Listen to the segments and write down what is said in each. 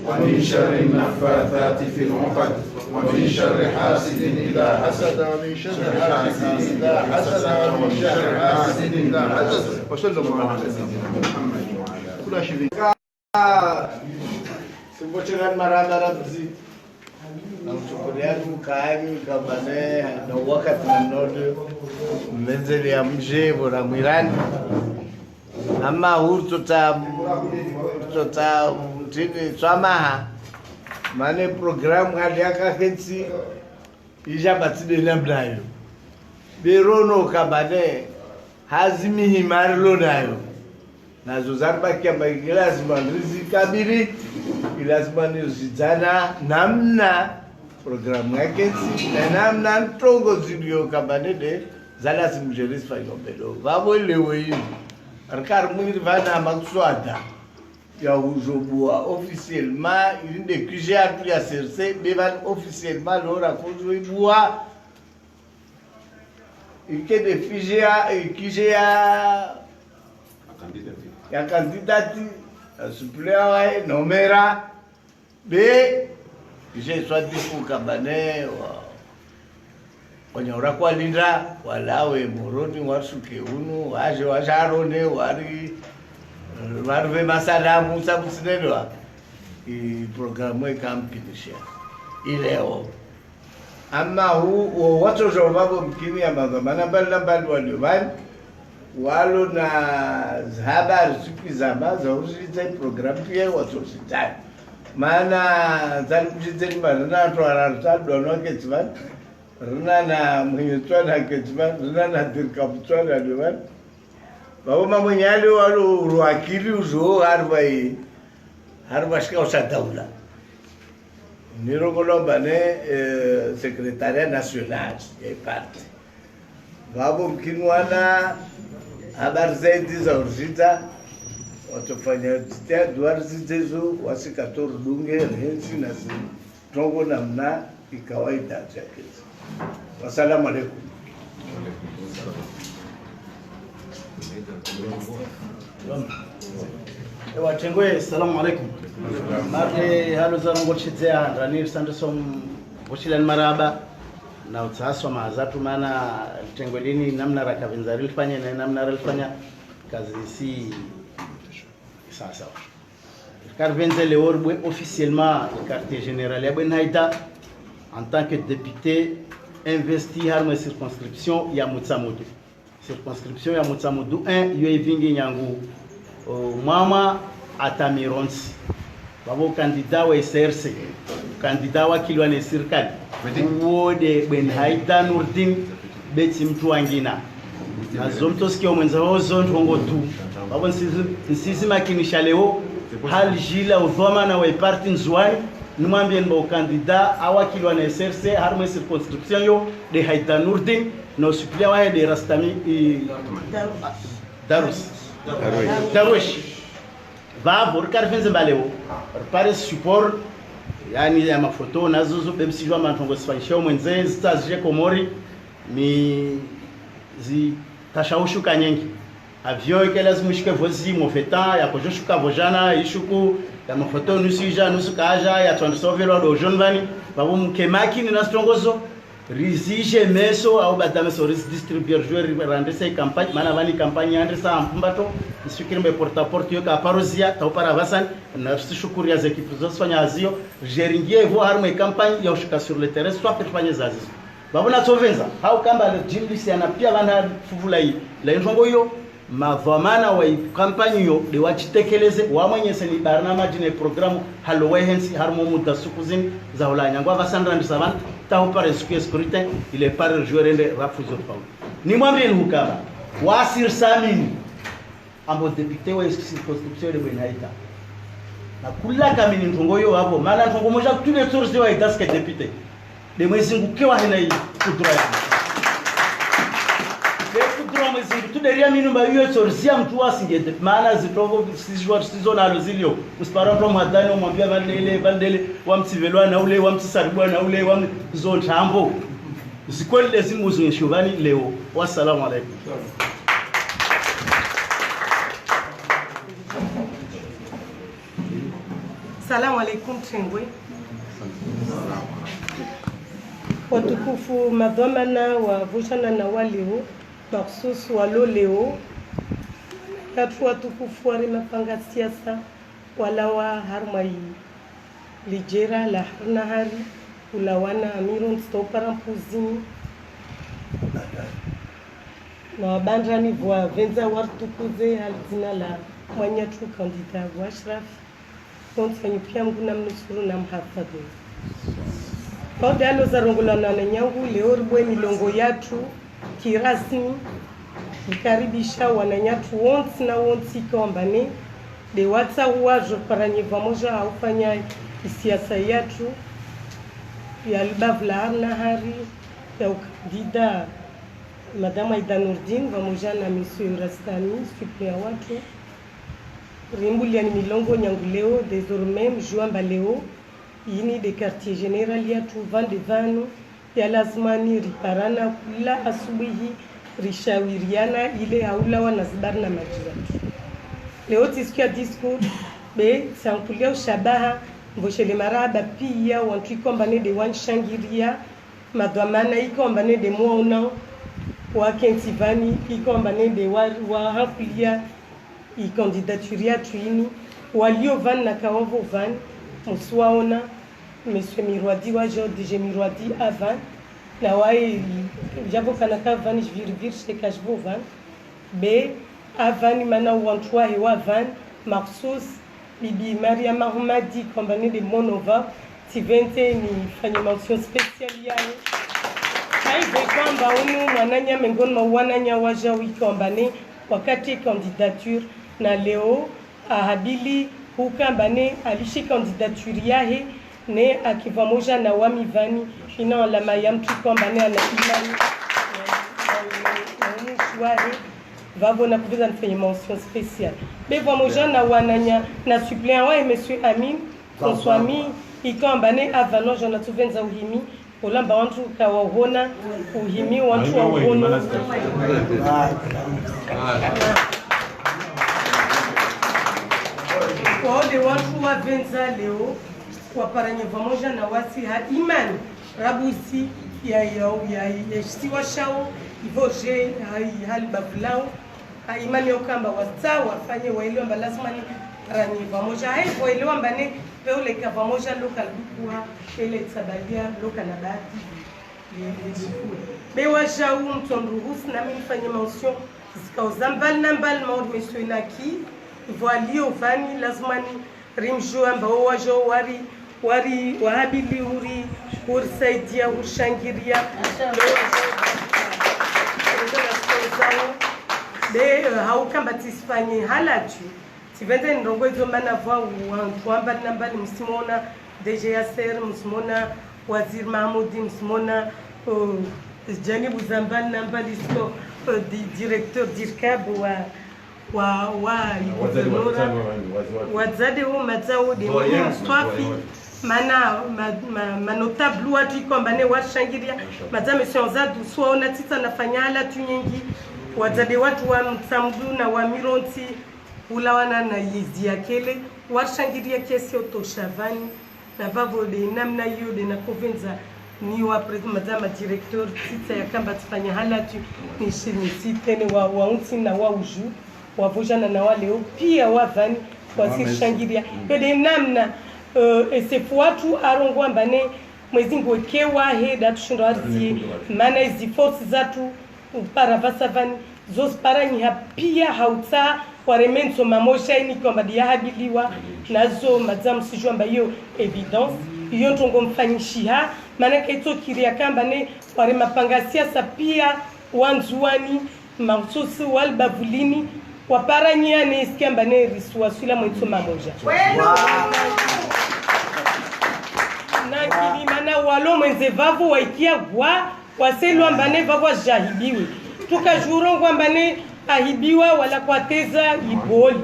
ومن شر النفاثات في العقد ومن شر حاسد إذا حسد ومن شر حاسد إذا حسد ومن شر حاسد إذا حسد وصلى الله على سيدنا محمد وعلى كل شيء. Sebutan marada rabzi. Namchukuliani kaani kabane na wakati mnodo menzeli ya mje bora mwirani ama hurtota mtini twamaha mane program hali yakaketsi ija batide namdayo berono kabane hazimi himarlo nayo nazo zarbakia lazima rizikabiri lazima nizijana namna programu yake na namna ntongo zilio kabane zala simjerisi fa yombelo vavo lewe hivi arkar mwiri vana makswada ya ujobua officiellement il de QG a pris à CRC bevan officiellement l'ora kozo ibua ike de FIGA QG ya candidati suppléant nomera be je soit difu kabane wanyora kwa linda walawe moroni wasuke unu waje wajarone wari warve masalamu sabusinelwa i programu ikampinisha ileo ama hu watu jorvabo mkini ya madhamana mbali waliovan walo na habari siku zama za usize programu pia watu usitani maana zalikujize marina twararta dono ketvan rina na mhinyotwa na ketvan rina na dirkaptwa na divan bauma mwenyali walo ruakili uzo harba shika usadaula nirogolomba ne secrétariat national ya parti babo mkinwana habari zaidi za urjita watofanya titia duar zizezo wasikator dunge hensi na tongo namna ikawaida yake. Wasalamu alaykum. Watengwe salamu alaykum. Mare halo za ngochizea ranir sanderson washilan maraba na utaswa maazatu maana tengwelini namna rakavinza rilfanya na namna rilfanya kazi si sasa Carvenzel Orbwe officiellement le quartier général ya Benhaïta en tant que député investi à ma circonscription ya Mutsamudu. Circonscription ya Mutsamudu 1 yo evingi nyangu mama atamironsi babo candidat wa SRC candidat wa kilwa ne sirkali wode Benhaïta Nurdin beti mtu wangina azomto sikio mwenza hozo ndongo tu babo nsisi makinisha leo hal jila udhoma na wa parti nzwani nimwambie mbo candidat awakilwa na SRC harmo circonscription yo de Haïta Nurdin no suppléant wa de Rastami Darush va borkar fenze baleo pare support yani ya mafoto nazo bemsijwa mantongo sifanyisha mwenze zitazije komori mi zi tashaushuka nyingi avion que lazima shike vozi mofeta ya kujoshuka vojana ishuku ya mafoto nusija nusukaja ya transovelo do jonvani babu mkemaki ni nastongozo rizije meso au badame so ris distribuer joueur rendre ses campagne mana vani campagne andre sa mpumbato isukiri me porta porte yo ka parozia ta para vasan na shukuri ya equipe zosfanya azio jeringie vo arme campagne ya ushuka sur le terrain soit perfanya zazi babu na tovenza hau kamba le jimlisi ana pia bana fuvulai la njongo yo mavamana wa kampani yo de wachitekeleze wamwenyese ni barnama jine programu halo wehensi harmo muda sukuzin za ulanya ngwa vasandra ndisavan taho pare scrutin il est par joueur ende rafuzo paul ni mwambie hukaba wasir samini ambo député wa circonscription de Benhaïta na kula kamini ntongo yo hapo maana ntongo moja tous sources de wa daske député de mwezinguke wa hina hii kudra tuderia minumba hiyo sorsia mtu asingete maana zitongo sijwa sizonalo zilio usiparanto mwadhani umwambia vandele wamtsivelwa na ule wamtsaribwa na ule wamzontambo zikweli lezimu zonyeshuvani leo wassalamu alaykum. Assalamu alaikum Tengwe. Watukufu madhamana wa vushana na waleo maksusu walo leo katu watukufu wale mapanga siasa wala wa harmai lijera la harna hari ulawana amiron stopara mpuzini na wabandrani vwa venza wartukuze halzina la mwanyatu kandida wa Ashraf konfanyi pia mguna mnusuru na mhafadhu Kaude alo za rongolana na nyangu leo ribwe milongo yatu kirasmi ikaribisha wananyatu wonsi na wonsi kambane de wata uwajo paranye vamoja haufanya siasa yatu ya libavla harna hari ya ukandida Madame Aida Nurdin vamoja na Monsieur Rastani suplia watu rimbuli ya ni milongo nyangu leo désormais mjuamba leo ini de quartier general ya tuvande vanu ya lazimani riparana kula asubuhi rishawiriana ile haula wanazibari na majiratu leo tisikia discours be sankulia ushabaha mboshele maraba pia wantu ikombane de wanshangiria madwamana ikombane de muona wa kentivani ikombane de wa hakulia ikandidaturia tuini walio van na kaovo van muswaona Monsieur Mirwadi wa Georges Mirwadi avant na wai jabo kana ka van vir se kashbo van be avant mana wantwa he wa van maksus bibi Maria Mahmadi compagnie de Monova tivente ni fanya mention spéciale yao hai be kwamba unu mwananya mengoni mwananya waja wikombane wakati candidature na leo ahabili hukambane alishi candidature yahe ne akivamoja na wamivani ina la mayamtu kwambane ana imani na mshwari vavo na kuviza nifanye mention spéciale be vamoja na wananya na suppléant wa monsieur Amin François Mi ikambane avano jona tuvenza uhimi olamba wantu kawahona uhimi wantu wahona kwa wale watu wa venza leo waparanye pamoja na wasi ha imani rabusi ya shtiwa shao ivoje hali babulao imani okamba wasta wafanye waelewa lazima ni paranye pamoja hapo elewa mbane peule ka pamoja local kwa ile tabalia local na bahati bewa shao mtonruhusu na mimi fanye mention zikauza mbali na mbali maud monsieur Naki voilio vani lazimani rimjo ambao wajo wari wahabili uri ursaidia urshangiria de haukamba tisifanye halatu tivende ndongo hizo mana vwa wamba namba msimona DG Yasser msimona Wazir Mahmoudi msimona Jani Buzambal namba listo directeur d'IRCAB wa wazade hu mazao de mstwafi mana manotable watu ikombane washangiria madame Sionzadu swaona tita nafanyala tu nyingi wazade watu wa msamdu na wa mironti ulawana na yizi yakele washangiria kesi otoshavani na vavo de namna hiyo de na kovenza ni wa madame directeur tita ya kamba tufanya halatu ni shini sitene wa unti na wa uju wavojana na waleo pia wavani wasishangiria yode namna esefu watu arongwa mbane mwezi ngokewa heda tushindo arzi mana hizi force zatu para vasavani zos paranyi pia hauta waremenzo mamosha ini kwamba diahabiliwa nazo madam sijua mba hiyo evidence hiyo ntongo mfanyishiha maana kaito kiria kamba ne ware mapanga siasa pia wanzuani maususi walbavulini waparanyia ne iskamba ne riswa sula mwito mamoja na kili mana walo mwenze vavu waikia gwa waselwa mbane vavu jahibiwe tukajuro kwamba ne ahibiwa wala kwateza iboli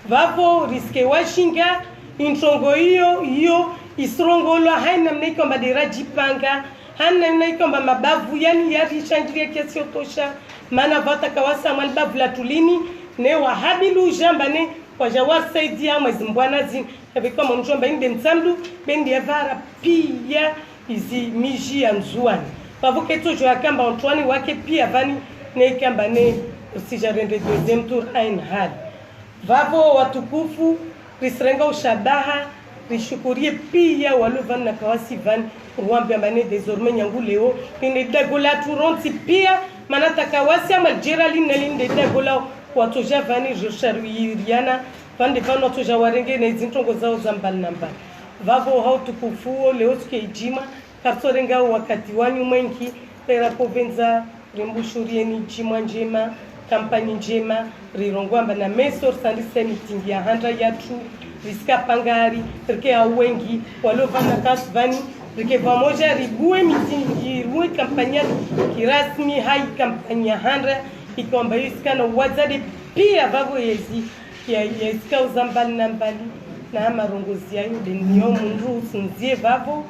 vavo riske washinga intongo hiyo isrongolo haina mnaikamba derajipanga hana mnaikamba mabavu yani yarishangiria kiasi otosha maana vata kawasa malbavu la tulini ne wahabilu jamba ne wajawasaidia mwezi mbwana zin ebe kama mjua mbende mtsamdu bende vara pia izi miji ya nzuani pavoke tojo akamba Antoine wake pia vani ne kamba ne usijarende deuxième tour ein hali vavo watukufu risrenga ushabaha rishukurie pia walovani na kawasi vani ruambe ambane désormais nyangu leo ine dagola turonti pia manata kawasi ama Geraldine nelinde dagola watoja vani josharuiriana vande vano watoja warenge na zintongo zao za mbali na mbali vavo hao tukufuo leo tuke ijima kapsorenga wakati wanyu mwenki pera kovenza rimbushurieni jima njema kampani njema rirongwamba na mesor sandise mitingi ya handa yatu riska pangari rike wengi walovana kasvani rike pamoja ribue mitingi ribue kampanya kirasmi hai kampanya handa ikwamba iskana wazade pia vavo yezi ya iska uzambali na mbali na marongozi yayo denio mundu usunzie vavo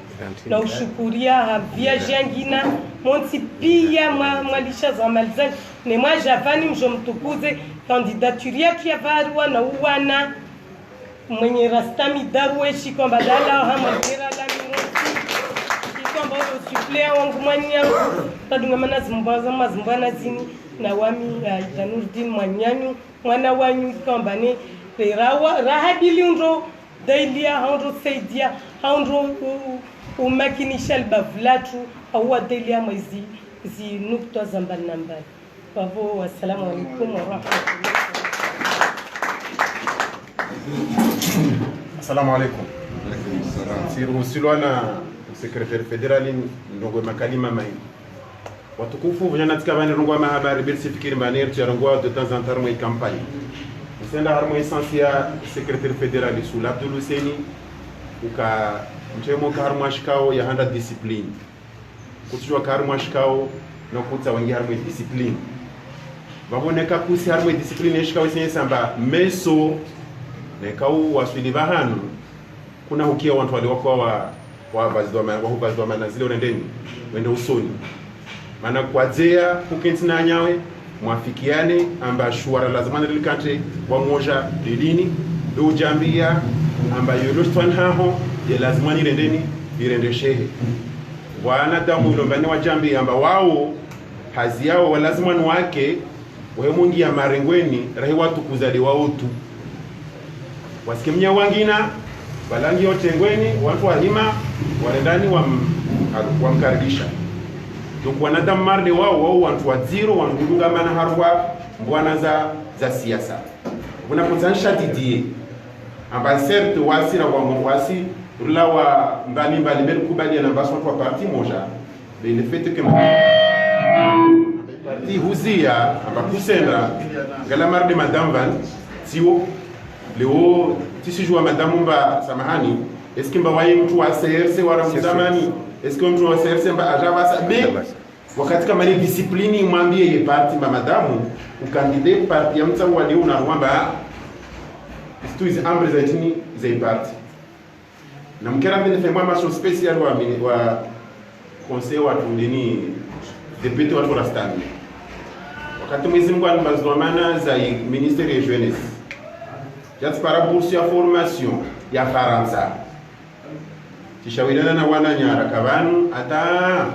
na ushukuria havia jangina monti pia mwalisha za malizani ne mwa javani mjomtukuze kandidature yake ya varua na uwana mwenye rastami darweshi kwamba dala hamadera la mirosi kwamba usuplea wangu mwanya tadunga mana zimbana zini na wami Janurdin Mwanyanyu mwana wanyu kwamba ne rahadili ndo dailia haundo saidia haundo umakinisha albavlatu au dailia mwezi zi nukta za mbali na mbali. Kwa hivyo wassalamu alaikum wa rahmatullahi. Assalamu alaikum. Siruhusiwana secrétaire fédéral ndongo makalima mai. Watukufu vijana tika bani rongwa mahabari birsi fikiri manir tu rongwa de temps en temps moi campagne. Senda harmo essentiel secrétaire fédéral sous Abdul Husseini uka mchemo karmo ashikao ya handa discipline. Kutujua karmo ashikao na kuta wangi harmo discipline. Baboneka kusi harmo discipline ashikao samba meso nekau waswili bahanu kuna hukia watu walioko wa bazidwa manazile urendeni wende usoni maana kwadzea kukentina nyawe mwafikiane amba shuara lazima nilikate wa moja didini do jambia amba yorostwan haho ya lazima nirendeni irende shehe wana damu ilombani wa jambi amba wao hazi yao wa lazima wake wewe mungi ya marengweni rahi watu kuzali wao tu wasikimnya wangina balangi otengweni watu wahima warendani wamkaribisha donc wanadamu marde wao watu waziro wanduga mana harwa mbwana za siasa unapozanisha didie amba certes wasi na wasi rula wa mbali mbali kubali na baso kwa parti moja mais le fait que parti huzia amba kusenda ngala marde madame van sio leo tisijua madamu mba samahani eski mba wayi mtu wa CRC wala mzamani eski mtu wa CRC mba ajava sabe wakati kama ni discipline mwambie ye parti mba madamu ukandide parti ya mtu wali una kwamba stu is ambre za tini za parti na mkera vile fema maso special wa conseil wa tundini député wa Rastani wakati mwezi Mungu alimazomana za ministère ya jeunesse jati para bourse ya formation ya Faransa tishawilana na wana nyara kabanu ata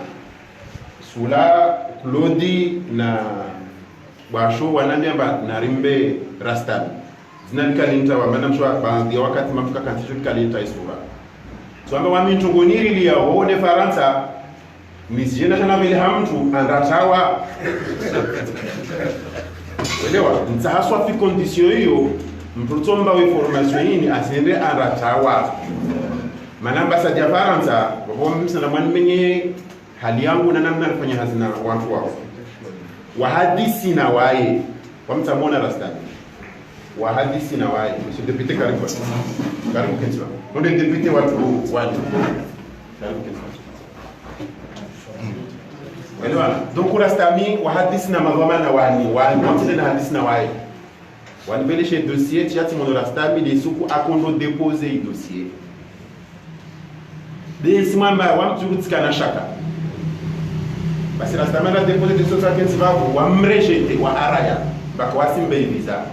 sula Claudi na basho wanambia na rimbe Rastan zinalikalinta wa madam shwa baadhi ya wakati mafuka kantisho kalinta isura so amba wa mintongoniri liya wone Faransa misjena kana vile hamtu andatawa elewa ntsahaswa fi condition hiyo mprotomba we formation hii asende aratawa manamba sa ya Faransa kwa msana mwenye hali yangu na namna nafanya hazina watu wao wahadisi na wae kwa mtamona Rastani wahadisi na wae monsieur député karibu kentswa ndio député watu wani karibu kentswa elewa donc Rastami wahadisi na magoma na wani wote na hadisi na wae wanibeleshe dossier tiati mon Rastami de suku akondo déposer i dossier des mwamba wamturutika na shaka basi Rastami na déposer de sofa kenzi vavu wamrejete wa araya baka wasimbe visa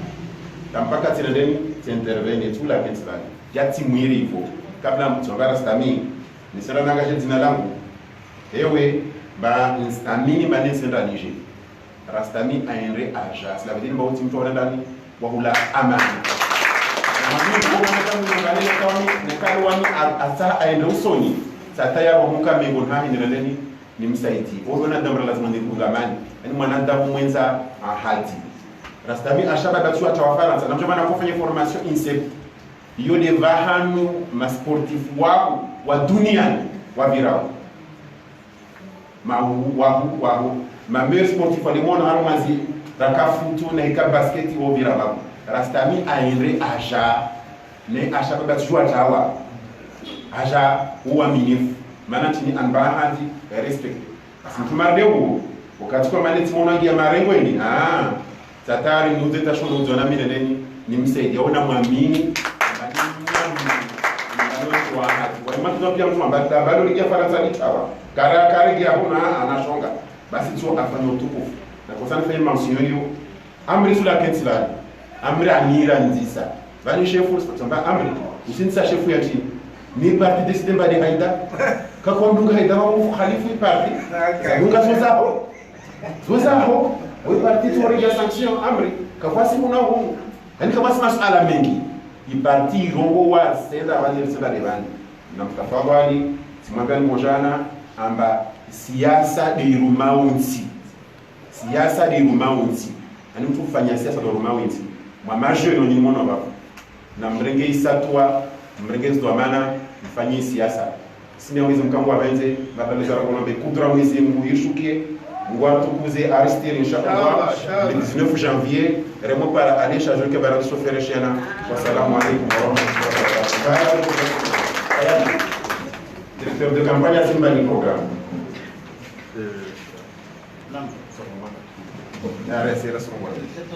tampaka tinendeni intervenir tout la kenzi vavu yatimwiri hivyo kabla mchonga Rastami nisera nangaje jina langu ewe ba instamini ba nisenda nije Rastami aendre aja cela veut dire ba mtu anaenda ndani wa hula amani mimi kwa mtu mwangalia kama nekalwani asa aende usoni sataya wa muka mengo na ineleni ni msaidi uona damra lazima ni kungamani yani mwanadamu mwenza ahadi Rastami ashaba batu atawafaransa namjoma na kufanya formation INSEP iyo de vahanu masportif wa dunia wa virao ma meilleur sportif wale mona harumazi rakafutu na ika basketi wo virao Rastami aendre aja ne ashaba batu atawa aja uaminifu maana chini anbahadi respect asitumardeu wakati kwa maneti monangi ya marengo ni tatari nuze tashono zona mileleni ni msaidi ona muamini kwa maana pia mtu ambaye bado ligia Faransa ni chawa kare ya huna anashonga basi tu afanye utukufu na kwa sana fanya mention hiyo amri sula kensila amri anira nzisa bani chefu samba amri usinisa chefu ya chini ni parti décidé ba de haida ka kondunga haida mu khalifu parti dunga zozaho we parti tu ya sanction amri ka kwasi muna hu yani kama masala mengi iparti rongo wa senda wale senda devani na mtafadhali simwambia mojana amba siasa de rumaunti ani mtu kufanya siasa de rumaunti mwa majeur ni mwana baba na mrenge isatwa mrenge zdwamana mfanyie siasa sina uwezo mkango wa benze babaleza rakombe kudra mwezi Mungu yishukie Mungu atukuze Aristide inshallah le 19 janvier remo para aller changer que bara chauffeur chena wassalamu alaykum wa rahmatullahi wa barakatuh directeur de campagne Simba ni programme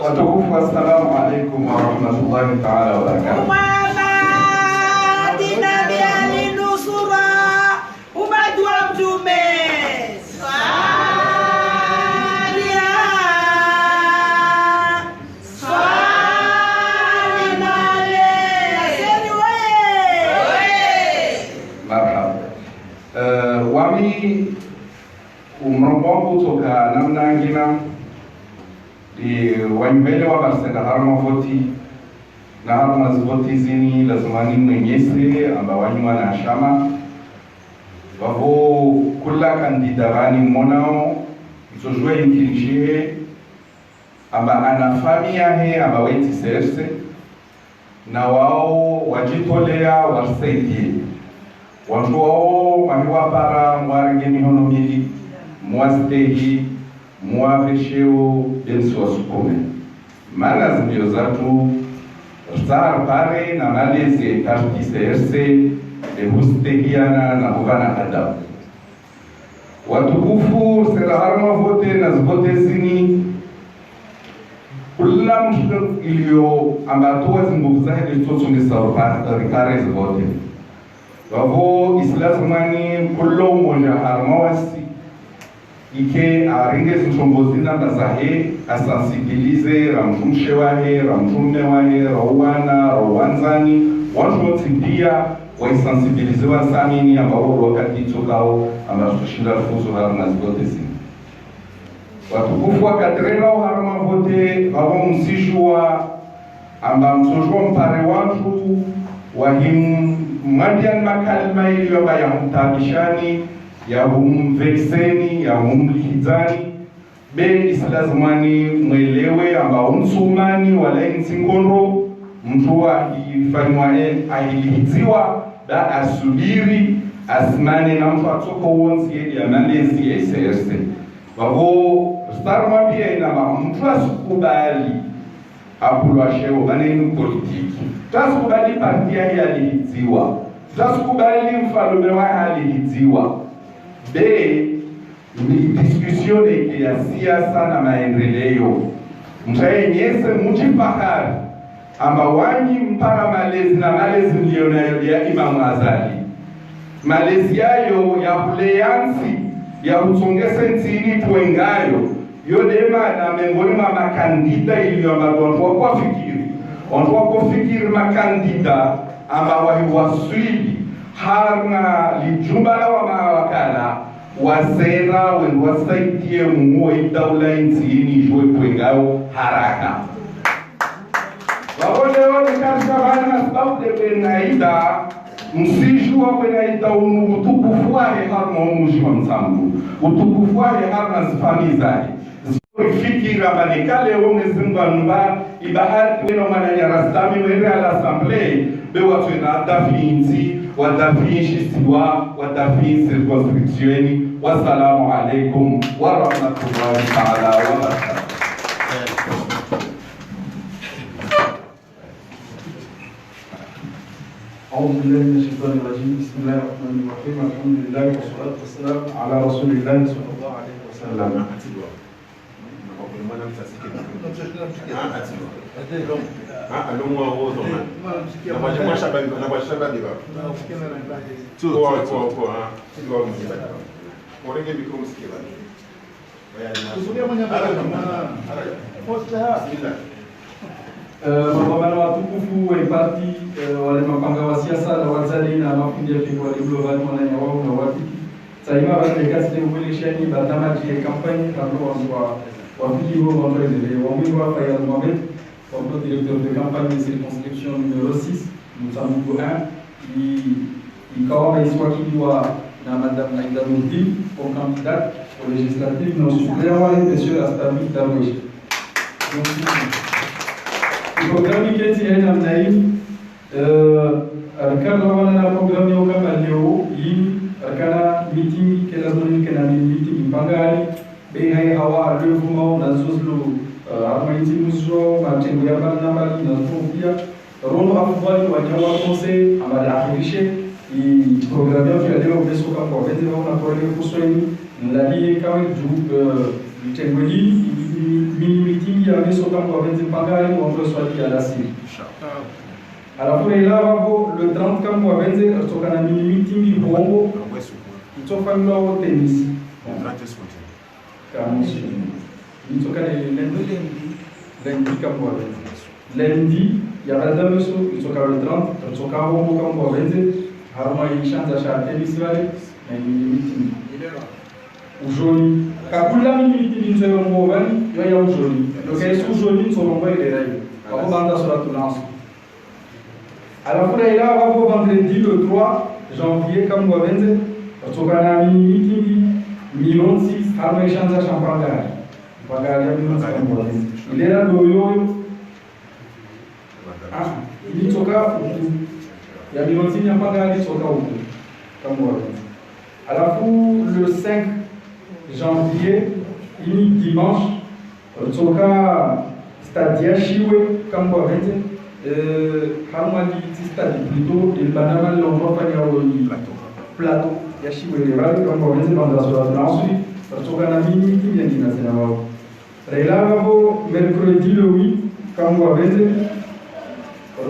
watukufu assalamu alaykum wa rahmatullahi ta'ala wa barakatuh wami umrombo toka namna ngina di wanyvele wa barsenda harma voti na harma zvoti zini lazimani mwenyese amba wanywa na shama wavo kula kandidarani monao msojwe inkinshe amba anafamia he amba weti serse na wao wajitolea wasaidie watu wao mahiwa para mwarenge mihono mili mwastehi mwavesheo densi wasukume mana zimbio zatu zar pare na maleze parti serse de hustehiana na huvana adabu watukufu seraharma vote na zvote zini kula mtu ilio ambatoa zinguvu zake zitosungisa ripare zvote wavo islasmani kullo moja harmawasi ike aringe zintombozina bazahe asensibilize ramtumshe wahe ramtume wahe rawana rawanzani watu wotimbia waisensibilize wansamini ambao wakati tukao ambao tushinda fuzo harma zote zini watukufu wakatrela harma vote wavo msishwa amba msojwa mpare watu wahim madian makalma iliyo ya mtabishani ya humvexeni ya humlihizani be islazmani mwelewe amba msumani wala nsingondo mtu akifanywa ahilihiziwa da asubiri asimane na mtu atoko wonsi ya malezi ya iserse wavo starma pia ina mtu asukubali apulwa sheo maneno politiki tasukubali partia hii alihiziwa tasukubali mfalume wa alihiziwa be ni discussion ya siasa na maendeleo mtayenyese mujifahari amba wanyi mpaka malezi na malezi mlionayo ya Imamu Azali malezi yayo ya huleyansi ya utongese ntini tuengayo yodema na mengoni mwa makandida iliyo ambayo watu wako fikiri makandida ambao wahiwaswili harna lijumbala wa mawakala wasera wasaidie muwe daula nzini jwe kwengao haraka wabone wone katika bana sababu de benaida msijua benaida utukufu wake harma umuji wa msangu utukufu wake harma zifani zake fikira banikale wongezimba mba ibahati weno mananya rastami wende ala assemblée be watu na dafinzi wadafishi siwa wadafi circonscriptioni. Wassalamu alaikum wa rahmatullahi ta'ala wa barakatuh. أعوذ بالله من الشيطان الرجيم بسم الله الرحمن الرحيم الحمد لله والصلاة والسلام على رسول الله صلى الله عليه وسلم. Mapambano watukufu waipati wale mapanga wa siasa na wazali na makundi ya kwa diplomat wananya wao na wafiki saima wale kasi de uelesheni batamaji ya kampani hapo wa viki wao wanaendelea wamwingi hapa ya Mohamed comme directeur de campagne de circonscription numéro 6 Mtambuko 1 ikawa iswakiliwa na madame Aïda Moudi comme candidate aux législatives non suppléant et monsieur Astami Darwesh. Programu keti ya namna hii arkana wana na programu ya kama leo hii arkana meeting kila zoni kana meeting mbangani bei hai hawa levuma na zuzlu armaiti muzo matengo ya bana mali na zofia rono afwali wa jawa conseil ambaye afirishe hii programu ya leo beso kama kwa vile wana pole kusweni ndani kama mitengo hii meeting ya beso kama kwa vile mbangani wa swali ya rasmi alafu ila hapo le 30 kama kwa vile tokana meeting bongo itofanywa wote tennis kama itokana lundi kama kwa vile lundi ya baada beso itokana le 30 itokana bongo kama kwa vile harma ishanza sha tennis wale na meeting ujoni kakula meeting nzo ngobani yo ya ujoni donc est ujoni nzo ngobani ile rai hapo banda sura tunanso alafu ila hapo vendredi le 3 janvier kama kwa vile tokana meeting milioni 6 harma ishanza champangari pangari ya milioni 6 ile era doyo ilitoka ya milioni 6 ya pangari toka huko kama kwa vile alafu le 5 janvier ini dimanche toka stade ya Shiwe kama kwa vile harmali stade plutôt il banama l'endroit pas ya plateau ya Shiwe le vale kama kwa vile banda sur la ensuite toka na mini qui vient na wao relavo mercredi le 8 kama kwa vile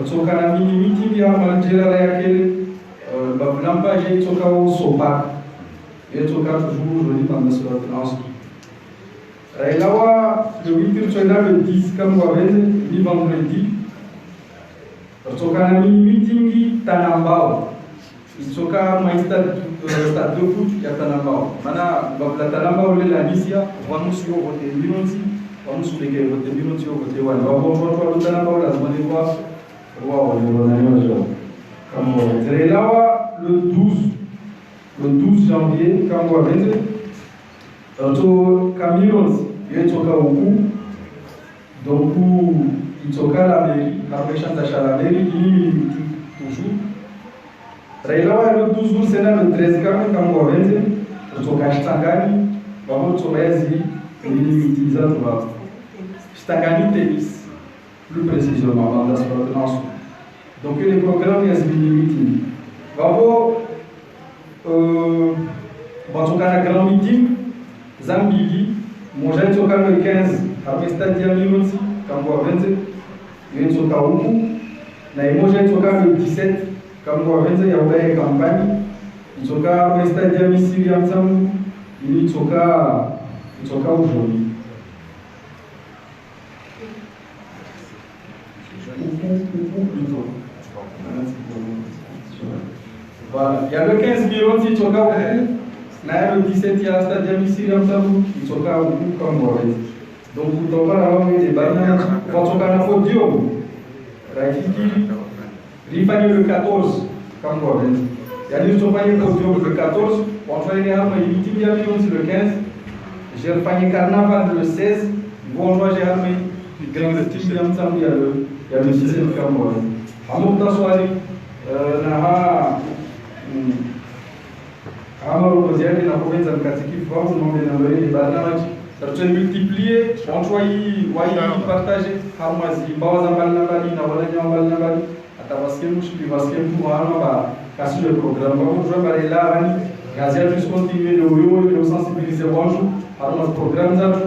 toka na mini meeting ya manjera yake babulamba je toka sopa et toka toujours jeudi pendant ce temps. Railawa le 8 le 10 comme vous avez dit vendredi. Toka na meeting Tanambao. Toka maista stade de foot ya Tanambao. Mana babla Tanambao le la misia vamos sur voter minonsi, vamos sur les voter minonsi au voter wan. Vamos pour Tanambao la semaine fois. Wow, on a eu un comme Railawa le 12 janvier kama kwa vile camions yetoka huku donc itoka la mairie après la mairie il toujours Raila le 12 août c'est le 13 kama kwa vile kutoka Shtangani wao tuwezi kulimitiza kwa Shtangani tennis plus précisément dans la sport donc les programmes ya limité wao batokana grand meeting Zambili moja itoka le 15 hapo stade ya Minoti kama kwa 20 itoka huku na moja itoka le 17 kama kwa 20 ya ubaya kampani itoka hapo stade ya Misiri ya Mtamu itoka ujoni huku Voilà. Il y a le 15 millions qui sont là, le 17 il y a le stade ici, qui sont là comme moi. Donc vous devez avoir des bananes, quand on a un podium, il fallait le 14, comme moi. Il y a des podium le 14, on va aller à le 15, j'ai fait carnaval le 16, bon, moi j'ai armé, il y a le 17 comme moi. En même temps, soirée, Amaro Koziani na kuweza mkatikif wangu ngombe na wewe barnamaji tarutwe multiplier ontwai wai partager harmazi bawaza mbali na mbali na wala nyama mbali na mbali atawasikia mushkili wasikia mtu wana ba kasu le programme ba mtu ba la bani gazi ya continuer le yo le sensibiliser wangu harmazi programme zatu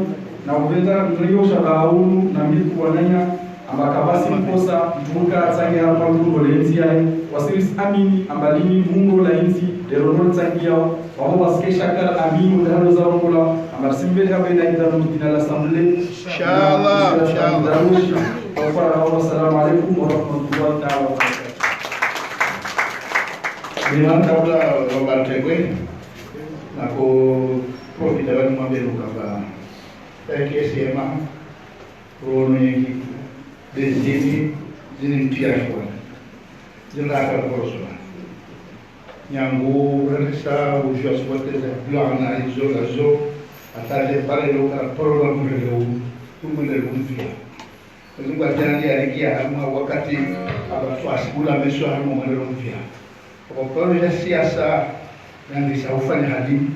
na uweza ndio shabaunu na mimi kuwananya amakabasi mkosa mtuka tsangi hapa mungu lenzi yae wasiris amini ambalini mungu la inzi derono tsangi yao wao waske shakar amini ndano za mungu amarsimbe habe na ndano dina la assemblée inshallah inshallah assalamu alaykum wa rahmatullahi ta'ala wa barakatuh Memang kabla lomba tegwe nako profita wani mabelu kaba SMA rono yeki desini zini tiashwa zinaka koroswa nyangu resa ujos boteza blana izo atale pare lo kara program kumele kumfia Mungu atania alikia ama wakati abatwa sikula mesho hamu mwele kumfia Wakoro ya siasa yang disaufanya hadim,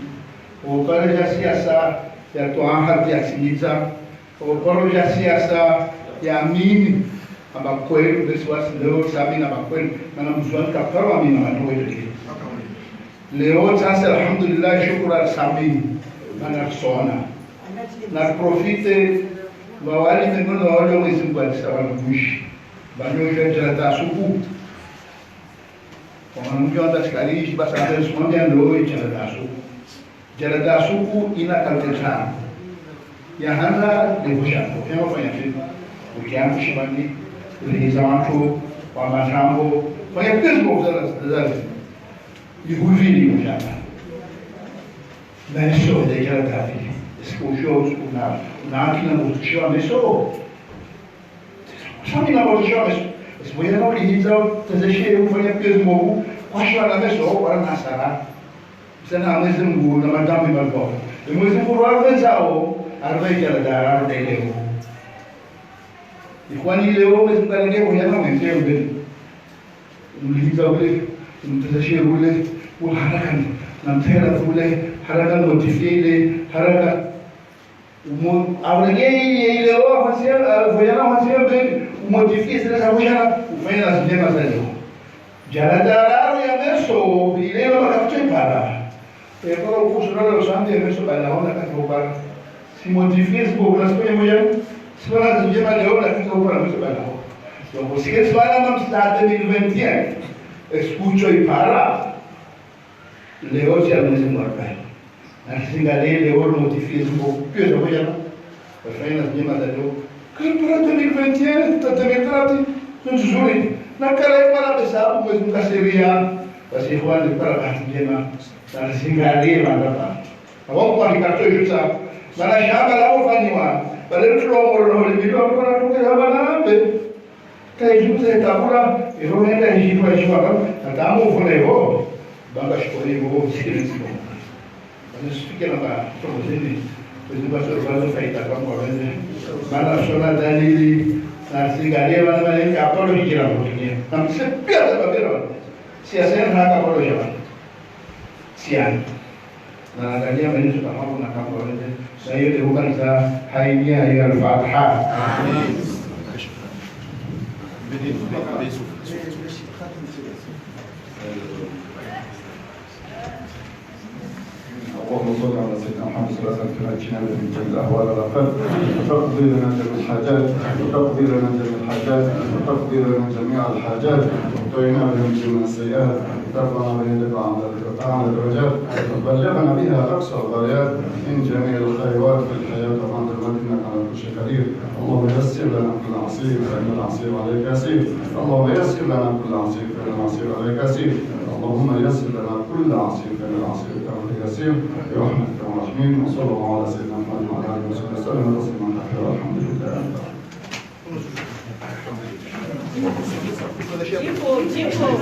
wakoro ya siasa ya tuan hati ya siniza, wakoro ya siasa ya mini abakwelu deswas leo sabi na abakwelu na mzuan kaparo amina manoe deke. Leo sasa alhamdulillah shukran sabi na sona na profite wawali mengono wale mwezimu alisawa mbushi banyo jana tasuku Mwanamke atakalishi basi anasimamia ndio Jaladasu ina kalteta ya hana devotion kwa fanya kitu ukianza shambani uliza watu wa matambo fanya peso za yuhuvili mjana na sio de Jaladasu escuchou na akina mutishwa meso sami na mutishwa meso Semuanya kau dihijau tersedia upaya kesmo, kuasa nama so orang nasara. Sana amazing guru nama dami malbo. Amazing guru orang jauh, arwah jalan darah dari lewo. Ikhwani lewo amazing kali lewo yang nama yang saya beri. Dihijau boleh, tersedia boleh, harakan, nampak boleh, harakan motivasi, harakan. Awalnya ini lewo masih, voyana masih beri. Modifier essa mulher, o fim das lemas ali. Jaladararu ya meso, ile no makapche para. Agora o curso não sante ya meso para onda ka para. Si modifier o nas coisas mulher, se para as lemas ali onda ka para meso para. Então você que fala não está de 2021. Escucho e para. Leo já não se morre. Na singale leo modifier o que eu vou já. O fim das lemas ali. Para 2021, 2030, não jure. Naquela época pensava pois nunca seria assim quando para a tema da singaria lá. Vamos para o cartão de usa. Mas já lá o faniwa. Para ele falou o ele virou para o que estava lá. Cai junto de tabula e o ainda a gente vai jogar. Estamos voleibol. Vamos escolher o silêncio. Mas isso fica lá para você. Pois não passou para feita como mana sola dalili na singalia mana mana kapalo hijira mungkin nam sepia sebabero siasa hak kapalo jalan sian na dalia mana sudah mau nak kapalo ini saya dibukan sa hayya ya al-fatihah amin اللهم صل على سيدنا محمد صلى الله عليه وسلم كما جئنا من جميع الاهوال والافات وتقضي لنا جميع الحاجات وتقضي لنا جميع الحاجات وتقضي لنا جميع الحاجات وتعيننا من جميع السيئات ترفعنا بيدك عن الدرجات وتبلغنا بها أقصى الغايات من جميع الخيرات في الحياة وأنت إنك على كل شيء قدير. اللهم يسر لنا كل عسير فإن العسير عليك يسير. اللهم يسر لنا كل عسير فإن العسير عليك يسير. اللهم يسر لنا كل عسير فإن العسير عليك يسير برحمتك يا الراحمين. وصلى الله على سيدنا محمد وعلى آله وصحبه وسلم تسليما كثيرا. الحمد لله. Tipo.